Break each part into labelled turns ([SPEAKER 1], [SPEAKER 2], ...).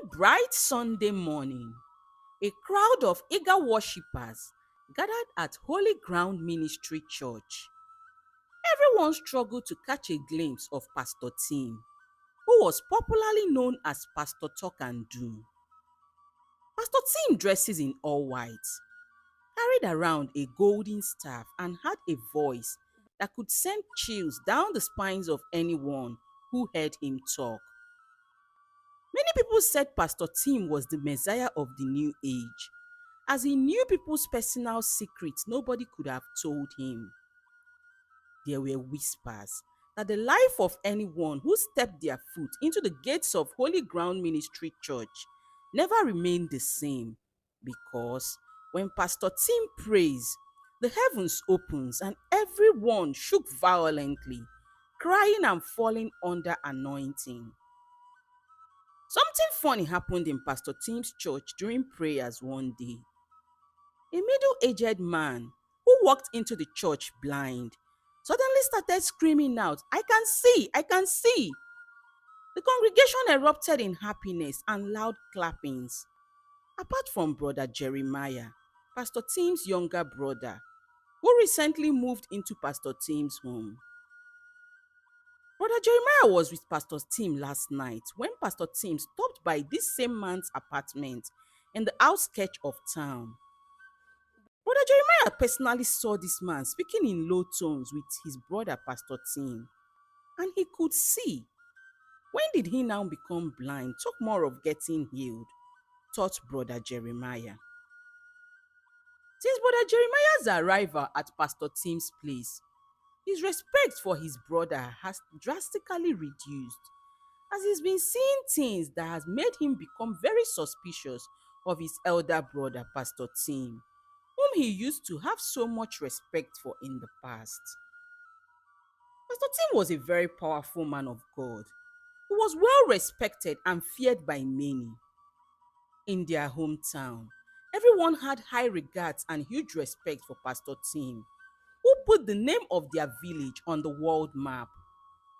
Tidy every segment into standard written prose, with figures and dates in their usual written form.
[SPEAKER 1] One bright Sunday morning, a crowd of eager worshippers gathered at Holy Ground Ministry Church. Everyone struggled to catch a glimpse of Pastor Tim, who was popularly known as Pastor Talk and Do. Pastor Tim dresses in all white, carried around a golden staff, and had a voice that could send chills down the spines of anyone who heard him talk. Many people said Pastor Tim was the Messiah of the new age, as he knew people's personal secrets nobody could have told him. There were whispers that the life of anyone who stepped their foot into the gates of Holy Ground Ministry Church never remained the same, because when Pastor Tim prays, the heavens opens and everyone shook violently, crying and falling under anointing. Something funny happened in Pastor Tim's church during prayers one day. A middle-aged man who walked into the church blind suddenly started screaming out, "I can see! I can see!" The congregation erupted in happiness and loud clappings. Apart from Brother Jeremiah, Pastor Tim's younger brother, who recently moved into Pastor Tim's home. Brother Jeremiah was with Pastor Tim last night when Pastor Tim stopped by this same man's apartment in the outskirts of town. Brother Jeremiah personally saw this man speaking in low tones with his brother Pastor Tim, and he could see. When did he now become blind? Talk more of getting healed, thought Brother Jeremiah. Since Brother Jeremiah's arrival at Pastor Tim's place, his respect for his brother has drastically reduced, as he's been seeing things that has made him become very suspicious of his elder brother Pastor Tim, whom he used to have so much respect for in the past. Pastor Tim was a very powerful man of God. He was well respected and feared by many. In their hometown, everyone had high regards and huge respect for Pastor Tim, who put the name of their village on the world map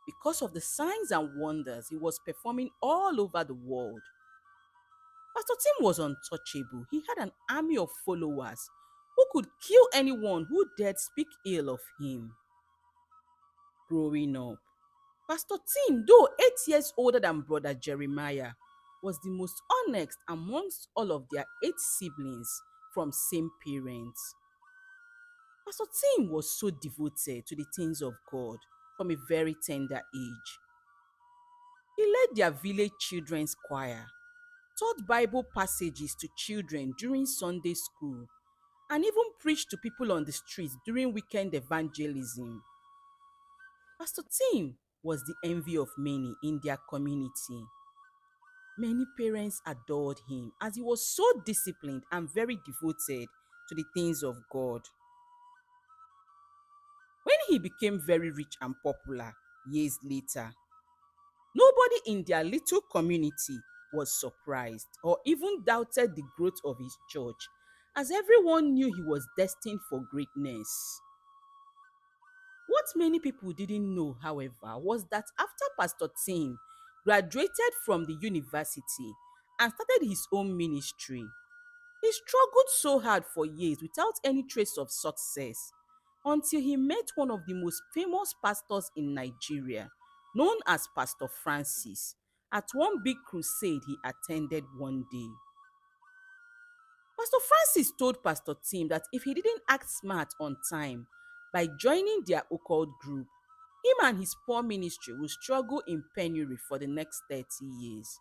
[SPEAKER 1] because of the signs and wonders he was performing all over the world. Pastor Tim was untouchable. He had an army of followers who could kill anyone who dared speak ill of him. Growing up, Pastor Tim, though 8 years older than Brother Jeremiah, was the most honest amongst all of their 8 siblings from same parents. Pastor Tim was so devoted to the things of God from a very tender age. He led their village children's choir, taught Bible passages to children during Sunday school, and even preached to people on the streets during weekend evangelism. Pastor Tim was the envy of many in their community. Many parents adored him as he was so disciplined and very devoted to the things of God. When he became very rich and popular years later, nobody in their little community was surprised or even doubted the growth of his church, as everyone knew he was destined for greatness. What many people didn't know, however, was that after Pastor Tim graduated from the university and started his own ministry, he struggled so hard for years without any trace of success until he met one of the most famous pastors in Nigeria, known as Pastor Francis, at one big crusade he attended one day. Pastor Francis told Pastor Tim that if he didn't act smart on time by joining their occult group, him and his poor ministry would struggle in penury for the next 30 years.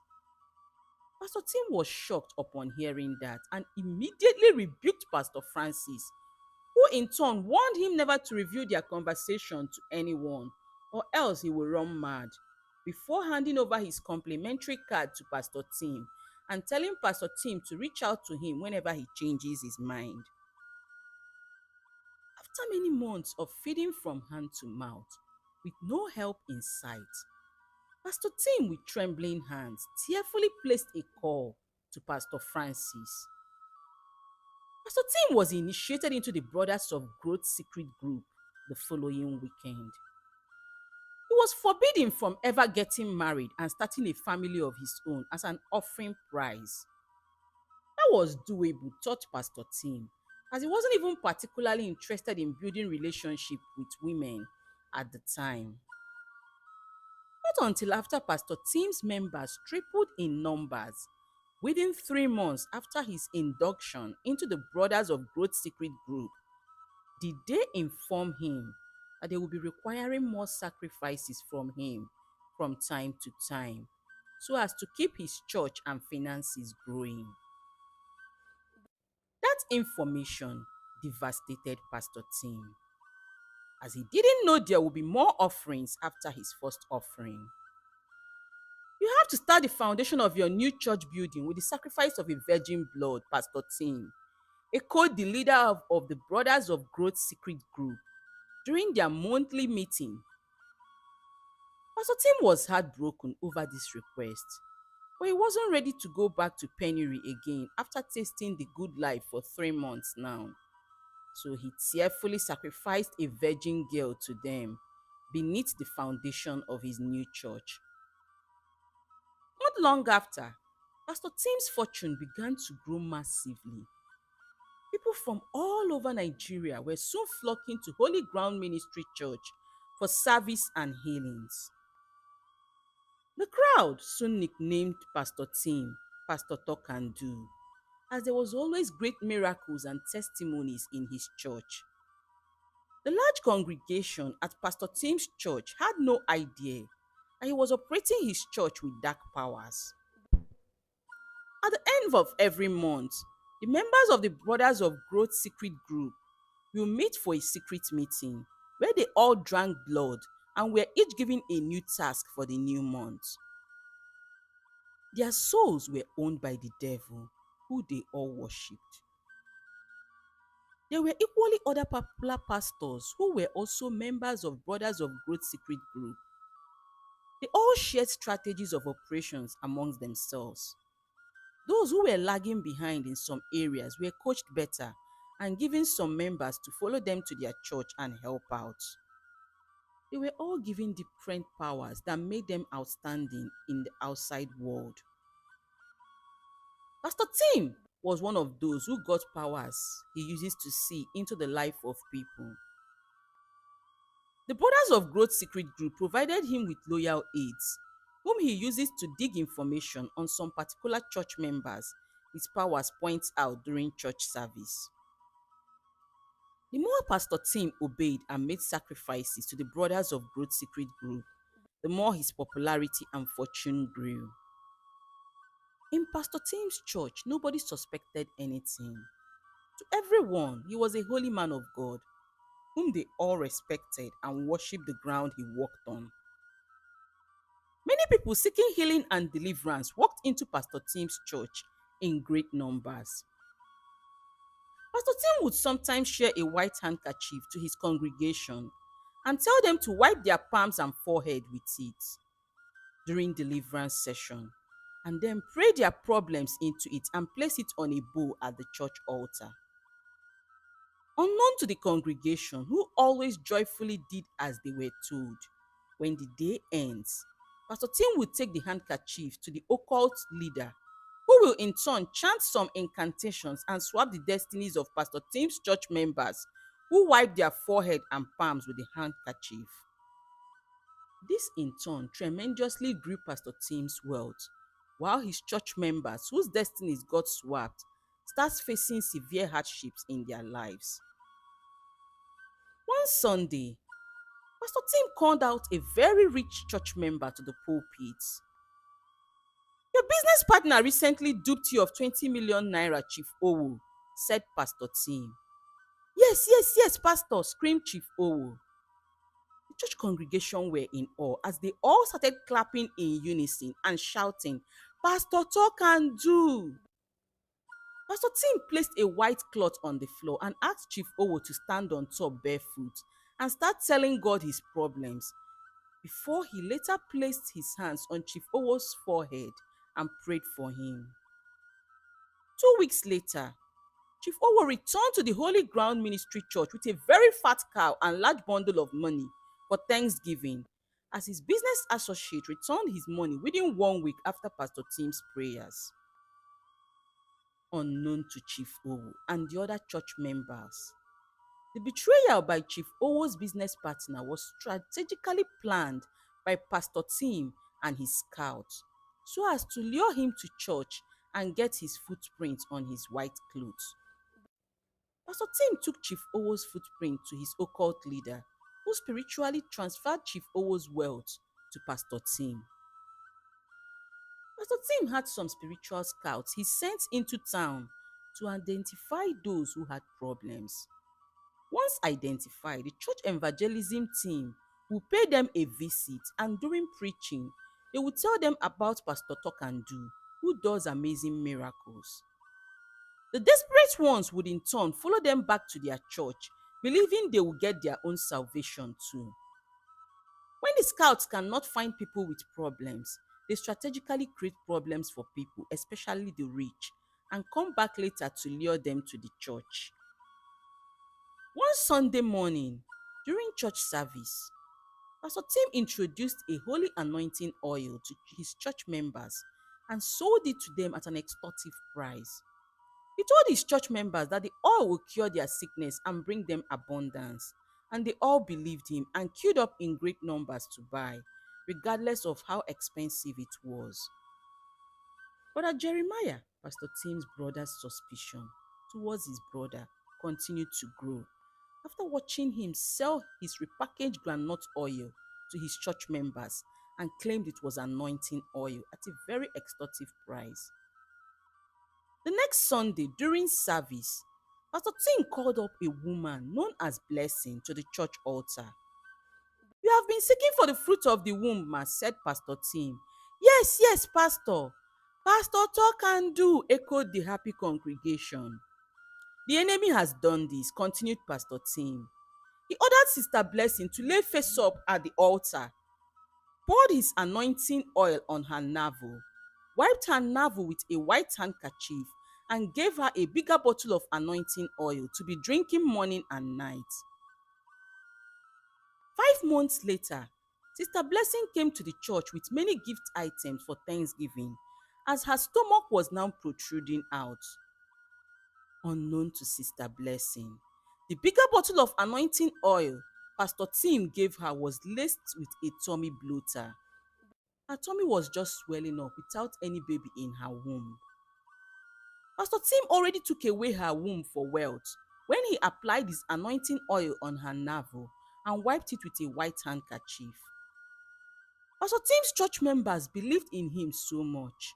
[SPEAKER 1] Pastor Tim was shocked upon hearing that and immediately rebuked Pastor Francis, who in turn warned him never to reveal their conversation to anyone or else he will run mad, before handing over his complimentary card to Pastor Tim and telling Pastor Tim to reach out to him whenever he changes his mind. After many months of feeding from hand to mouth, with no help in sight, Pastor Tim, with trembling hands, tearfully placed a call to Pastor Francis. Pastor Tim was initiated into the Brothers of Growth secret group the following weekend. He was forbidden from ever getting married and starting a family of his own as an offering price. That was doable, thought Pastor Tim, as he wasn't even particularly interested in building relationship with women at the time. Not until after Pastor Tim's members tripled in numbers within 3 months after his induction into the Brothers of Growth Secret Group did they inform him that they would be requiring more sacrifices from him from time to time so as to keep his church and finances growing. That information devastated Pastor Tim, as he didn't know there would be more offerings after his first offering. You have to start the foundation of your new church building with the sacrifice of a virgin blood, Pastor Tim echoed the leader of the Brothers of Growth Secret Group during their monthly meeting. Pastor Tim was heartbroken over this request, but he wasn't ready to go back to penury again after tasting the good life for 3 months now. So he tearfully sacrificed a virgin girl to them beneath the foundation of his new church. Not long after, Pastor Tim's fortune began to grow massively. People from all over Nigeria were soon flocking to Holy Ground Ministry Church for service and healings. The crowd soon nicknamed Pastor Tim Pastor Talk and Do, as there was always great miracles and testimonies in his church. The large congregation at Pastor Tim's church had no idea that he was operating his church with dark powers. At the end of every month, the members of the Brothers of Growth Secret Group will meet for a secret meeting where they all drank blood and were each given a new task for the new month. Their souls were owned by the devil, who they all worshipped. There were equally other popular pastors who were also members of Brothers of Growth Secret Group. They all shared strategies of operations amongst themselves. Those who were lagging behind in some areas were coached better and given some members to follow them to their church and help out. They were all given different powers that made them outstanding in the outside world. Pastor Tim was one of those who got powers he uses to see into the life of people. The Brothers of Growth Secret Group provided him with loyal aides, whom he uses to dig information on some particular church members his powers point out during church service. The more Pastor Tim obeyed and made sacrifices to the Brothers of Growth Secret Group, the more his popularity and fortune grew. In Pastor Tim's church, nobody suspected anything. To everyone, he was a holy man of God, whom they all respected and worshipped the ground he walked on. Many people seeking healing and deliverance walked into Pastor Tim's church in great numbers. Pastor Tim would sometimes share a white handkerchief to his congregation and tell them to wipe their palms and forehead with it during deliverance session, and then pray their problems into it and place it on a bowl at the church altar. Unknown to the congregation, who always joyfully did as they were told, when the day ends, Pastor Tim would take the handkerchief to the occult leader, who will in turn chant some incantations and swap the destinies of Pastor Tim's church members who wipe their forehead and palms with the handkerchief. This in turn tremendously grew Pastor Tim's wealth, while his church members whose destinies got swapped starts facing severe hardships in their lives. One Sunday, Pastor Tim called out a very rich church member to the pulpit. "Your business partner recently duped you of 20 million naira, Chief Owo," said Pastor Tim. "Yes, yes, yes, Pastor," screamed Chief Owo. The church congregation were in awe as they all started clapping in unison and shouting, "Pastor Talk and Do." Pastor Tim placed a white cloth on the floor and asked Chief Owo to stand on top barefoot and start telling God his problems, before he later placed his hands on Chief Owo's forehead and prayed for him. 2 weeks later, Chief Owo returned to the Holy Ground Ministry Church with a very fat cow and large bundle of money for Thanksgiving, as his business associate returned his money within 1 week after Pastor Tim's prayers. Unknown to Chief Owo and the other church members, the betrayal by Chief Owo's business partner was strategically planned by Pastor Tim and his scouts so as to lure him to church and get his footprints on his white clothes. Pastor Tim took Chief Owo's footprint to his occult leader, who spiritually transferred Chief Owo's wealth to Pastor Tim. Pastor Tim had some spiritual scouts he sent into town to identify those who had problems. Once identified, the church evangelism team will pay them a visit, and during preaching, they will tell them about Pastor Talk and Do, who does amazing miracles. The desperate ones would in turn follow them back to their church, believing they will get their own salvation too. When the scouts cannot find people with problems, they strategically create problems for people, especially the rich, and come back later to lure them to the church. One Sunday morning, during church service, Pastor Tim introduced a holy anointing oil to his church members and sold it to them at an extortive price. He told his church members that the oil will cure their sickness and bring them abundance, and they all believed him and queued up in great numbers to buy, regardless of how expensive it was. But at Jeremiah, Pastor Tim's brother's suspicion towards his brother continued to grow after watching him sell his repackaged groundnut oil to his church members and claimed it was anointing oil at a very extortive price. The next Sunday during service, Pastor Tim called up a woman known as Blessing to the church altar. "You have been seeking for the fruit of the womb, ma," said Pastor Tim. "Yes, yes, Pastor. Pastor Talk and Do," echoed the happy congregation. "The enemy has done this," continued Pastor Tim. He ordered Sister Blessing to lay face up at the altar, poured his anointing oil on her navel, wiped her navel with a white handkerchief, and gave her a bigger bottle of anointing oil to be drinking morning and night. 5 months later, Sister Blessing came to the church with many gift items for Thanksgiving, as her stomach was now protruding out. Unknown to Sister Blessing, the bigger bottle of anointing oil Pastor Tim gave her was laced with a tummy bloater. Her tummy was just swelling up without any baby in her womb. Pastor Tim already took away her womb for wealth when he applied his anointing oil on her navel and wiped it with a white handkerchief. Pastor Tim's church members believed in him so much.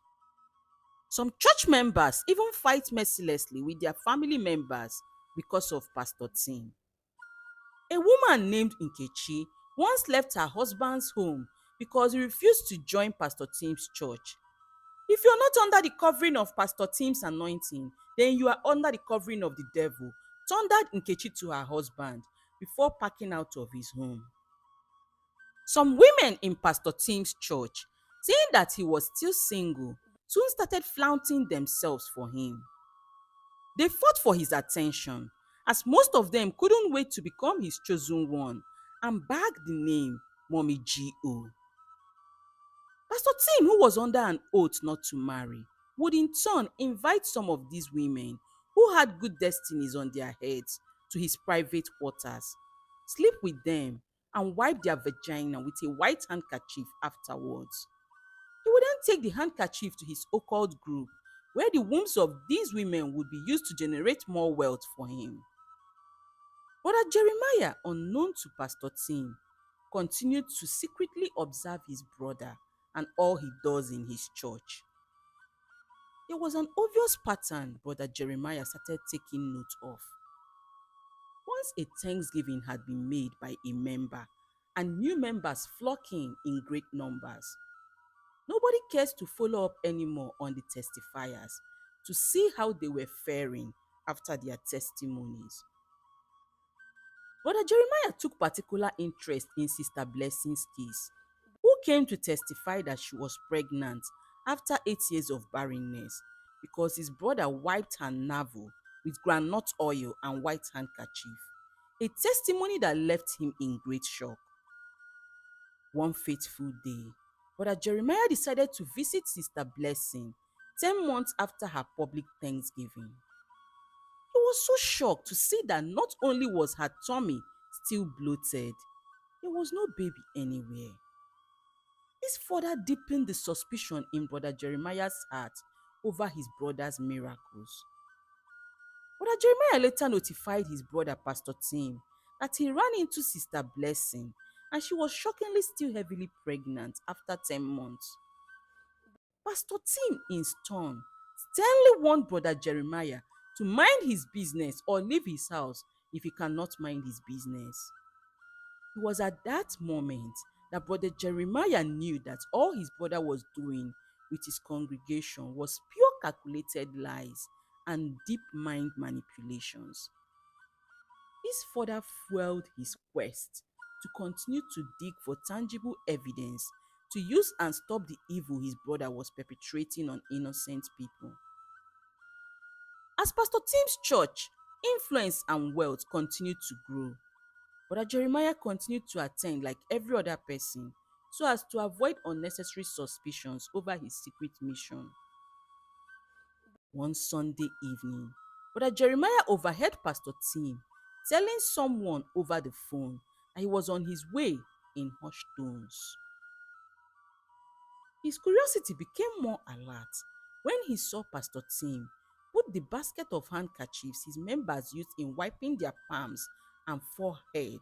[SPEAKER 1] Some church members even fight mercilessly with their family members because of Pastor Tim. A woman named Nkechi once left her husband's home because he refused to join Pastor Tim's church. "If you're not under the covering of Pastor Tim's anointing, then you are under the covering of the devil," thundered Nkechi to her husband before packing out of his home. Some women in Pastor Tim's church, seeing that he was still single, soon started flaunting themselves for him. They fought for his attention, as most of them couldn't wait to become his chosen one, and bagged the name Mommy G.O. Pastor Tim, who was under an oath not to marry, would in turn invite some of these women who had good destinies on their heads to his private quarters, sleep with them, and wipe their vagina with a white handkerchief afterwards. He would then take the handkerchief to his occult group, where the wombs of these women would be used to generate more wealth for him. But Jeremiah, unknown to Pastor Tim, continued to secretly observe his brother and all he does in his church. There was an obvious pattern Brother Jeremiah started taking note of. Once a thanksgiving had been made by a member and new members flocking in great numbers, nobody cares to follow up anymore on the testifiers to see how they were faring after their testimonies. Brother Jeremiah took particular interest in Sister Blessing's case, who came to testify that she was pregnant after 8 years of barrenness because his brother wiped her navel with groundnut oil and white handkerchief, a testimony that left him in great shock. One fateful day, Brother Jeremiah decided to visit Sister Blessing 10 months after her public Thanksgiving. He was so shocked to see that not only was her tummy still bloated, there was no baby anywhere. This further deepened the suspicion in Brother Jeremiah's heart over his brother's miracles. Brother Jeremiah later notified his brother, Pastor Tim, that he ran into Sister Blessing and she was shockingly still heavily pregnant after 10 months. Pastor Tim, in turn, sternly warned Brother Jeremiah to mind his business or leave his house if he cannot mind his business. It was at that moment that Brother Jeremiah knew that all his brother was doing with his congregation was pure calculated lies and deep mind manipulations. This further fueled his quest to continue to dig for tangible evidence to use and stop the evil his brother was perpetrating on innocent people. As Pastor Tim's church influence and wealth continued to grow, Brother Jeremiah continued to attend like every other person so as to avoid unnecessary suspicions over his secret mission. One Sunday evening, Brother Jeremiah overheard Pastor Tim telling someone over the phone that he was on his way in hushed tones. His curiosity became more alert when he saw Pastor Tim put the basket of handkerchiefs his members used in wiping their palms and forehead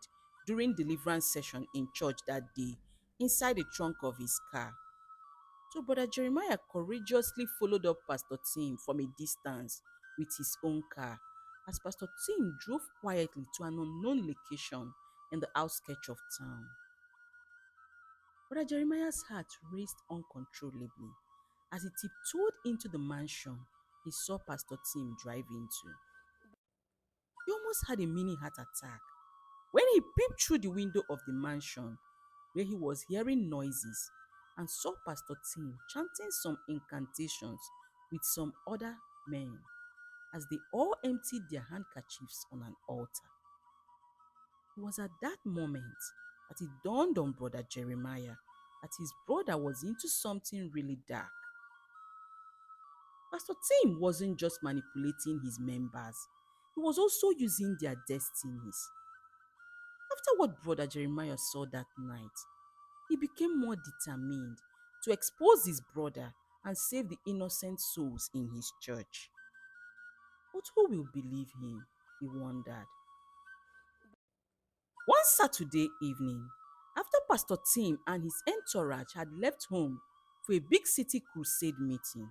[SPEAKER 1] during deliverance session in church that day inside the trunk of his car. So Brother Jeremiah courageously followed up Pastor Tim from a distance with his own car as Pastor Tim drove quietly to an unknown location in the outskirts of town. Brother Jeremiah's heart raced uncontrollably as he tiptoed into the mansion he saw Pastor Tim drive into. He almost had a mini heart attack when he peeped through the window of the mansion where he was hearing noises and saw Pastor Tim chanting some incantations with some other men as they all emptied their handkerchiefs on an altar. It was at that moment that it dawned on Brother Jeremiah that his brother was into something really dark. Pastor Tim wasn't just manipulating his members, he was also using their destinies. After what Brother Jeremiah saw that night, he became more determined to expose his brother and save the innocent souls in his church. But who will believe him? He wondered. One Saturday evening, after Pastor Tim and his entourage had left home for a big city crusade meeting,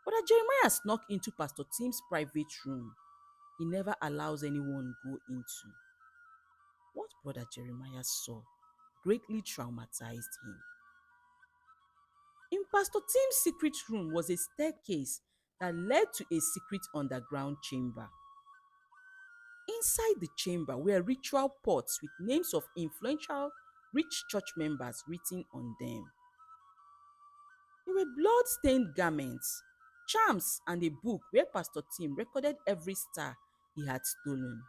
[SPEAKER 1] Brother Jeremiah snuck into Pastor Tim's private room he never allows anyone go into. What Brother Jeremiah saw greatly traumatized him. In Pastor Tim's secret room was a staircase that led to a secret underground chamber. Inside the chamber were ritual pots with names of influential rich church members written on them. There were blood-stained garments, charms, and a book where Pastor Tim recorded every star he had stolen.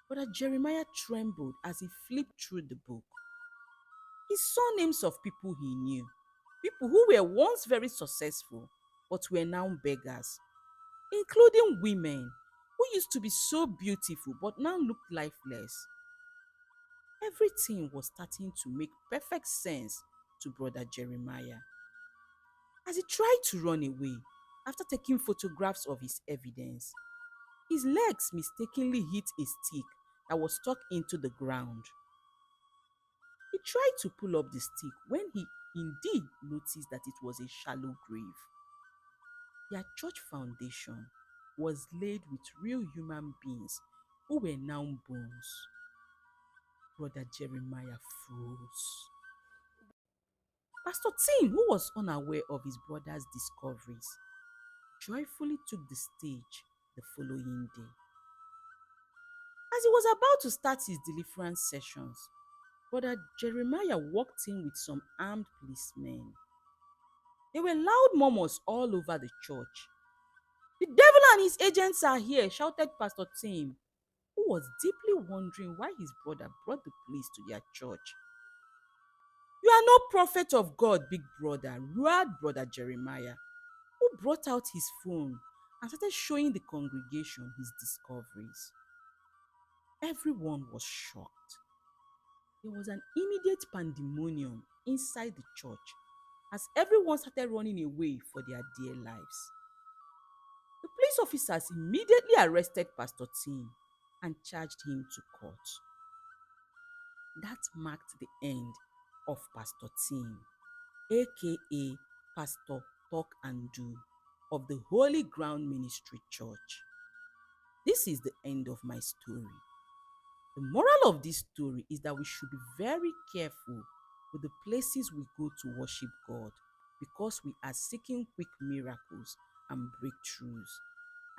[SPEAKER 1] Brother Jeremiah trembled as he flipped through the book. He saw names of people he knew, people who were once very successful but were now beggars, including women who used to be so beautiful but now looked lifeless. Everything was starting to make perfect sense to Brother Jeremiah. As he tried to run away after taking photographs of his evidence, his legs mistakenly hit a stick that was stuck into the ground. He tried to pull up the stick when he indeed noticed that it was a shallow grave. Their church foundation was laid with real human beings who were now bones. Brother Jeremiah froze. Pastor Tim, who was unaware of his brother's discoveries, joyfully took the stage the following day. As he was about to start his deliverance sessions, Brother Jeremiah walked in with some armed policemen. There were loud murmurs all over the church. "The devil and his agents are here," shouted Pastor Tim, who was deeply wondering why his brother brought the police to their church. You are no prophet of God, big brother, roared brother Jeremiah, who brought out his phone and started showing the congregation his discoveries. Everyone was shocked. There was an immediate pandemonium inside the church as everyone started running away for their dear lives. The police officers immediately arrested Pastor Tim and charged him to court. That marked the end of Pastor Tim, aka Pastor Talk and Do of the Holy Ground Ministry Church. This is the end of my story. The moral of this story is that we should be very careful with the places we go to worship God because we are seeking quick miracles and breakthroughs.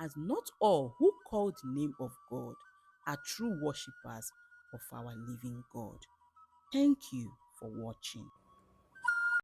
[SPEAKER 1] As not all who call the name of God are true worshippers of our living God. Thank you for watching.